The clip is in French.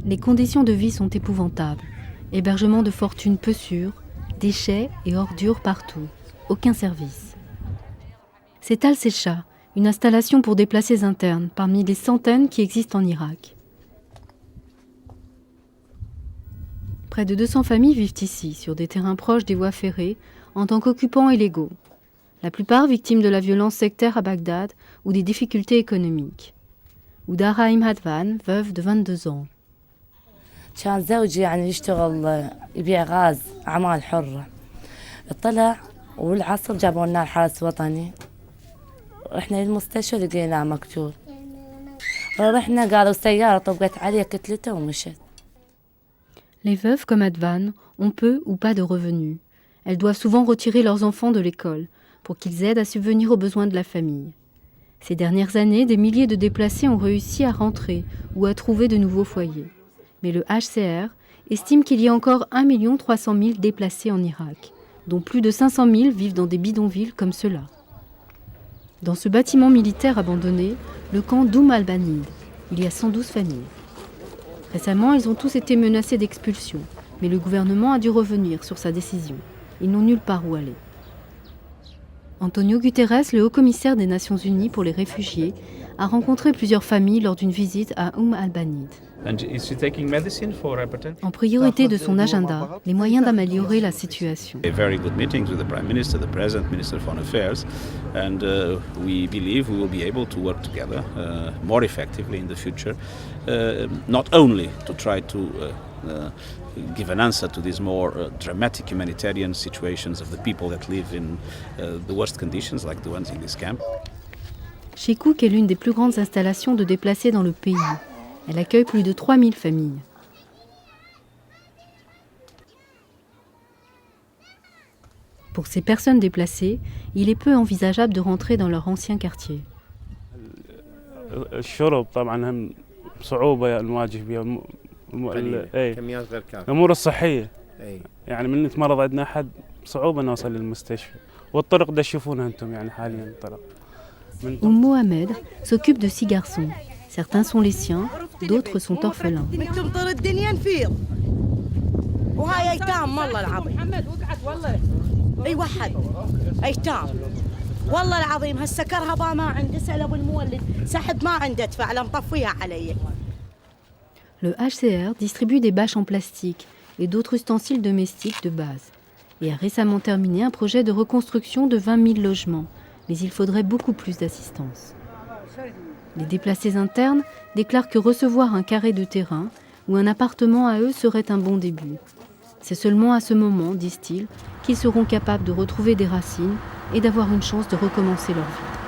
Les conditions de vie sont épouvantables. Hébergement de fortune peu sûr, déchets et ordures partout. Aucun service. C'est Al Secha, une installation pour déplacés internes parmi les centaines qui existent en Irak. Près de 200 familles vivent ici, sur des terrains proches des voies ferrées, en tant qu'occupants illégaux. La plupart victimes de la violence sectaire à Bagdad ou des difficultés économiques. Ouda Rahim Hadvan, veuve de 22 ans. كان زوجي يعني يشتغل يبيع غاز أعمال حرة طلع والعصر جابوا لنا الحرس وطني رحنا للمستشفى لقيناه مقتول رحنا قالوا سيارة طبقت عليه كتلته ومشت. Les veuves comme Hadvan ont peu ou pas de revenus. Elles doivent souvent retirer leurs enfants de l'école pour qu'ils aident à subvenir aux besoins de la famille. Ces dernières années, des milliers de déplacés ont réussi à rentrer ou à trouver de nouveaux foyers. Mais le HCR estime qu'il y a encore 1 300 000 déplacés en Irak, dont plus de 500 000 vivent dans des bidonvilles comme ceux-là. Dans ce bâtiment militaire abandonné, le camp d'Oum al-Banid, il y a 112 familles. Récemment, ils ont tous été menacés d'expulsion, mais le gouvernement a dû revenir sur sa décision. Ils n'ont nulle part où aller. Antonio Guterres, le haut-commissaire des Nations Unies pour les réfugiés, a rencontré plusieurs familles lors d'une visite à al-Banid. En priorité de son agenda, les moyens d'améliorer la situation. Very good meetings with the Prime Minister, the President, Minister of Foreign Affairs, and we believe we will be able to work together more effectively in the future, not only to try to give an answer to these more dramatic humanitarian situations of the people that live in the worst conditions, like the ones in this camp. Shikouk est l'une des plus grandes installations de déplacés dans le pays. Elle accueille plus de 3000 familles. Pour ces personnes déplacées, il est peu envisageable de rentrer dans leur ancien quartier. الشرب طبعا هم صعوبة نواجه بها الأمور الصحية يعني من يتمرض عندنا أحد صعوبة نوصل للمستشفى والطرق ده تشوفونها أنتم يعني حاليا الطرق. Mohamed s'occupe de 6 garçons. Certains sont les siens, d'autres sont orphelins. Le HCR distribue des bâches en plastique et d'autres ustensiles domestiques de base et a récemment terminé un projet de reconstruction de 20 000 logements, mais il faudrait beaucoup plus d'assistance. Les déplacés internes déclarent que recevoir un carré de terrain ou un appartement à eux serait un bon début. C'est seulement à ce moment, disent-ils, qu'ils seront capables de retrouver des racines et d'avoir une chance de recommencer leur vie.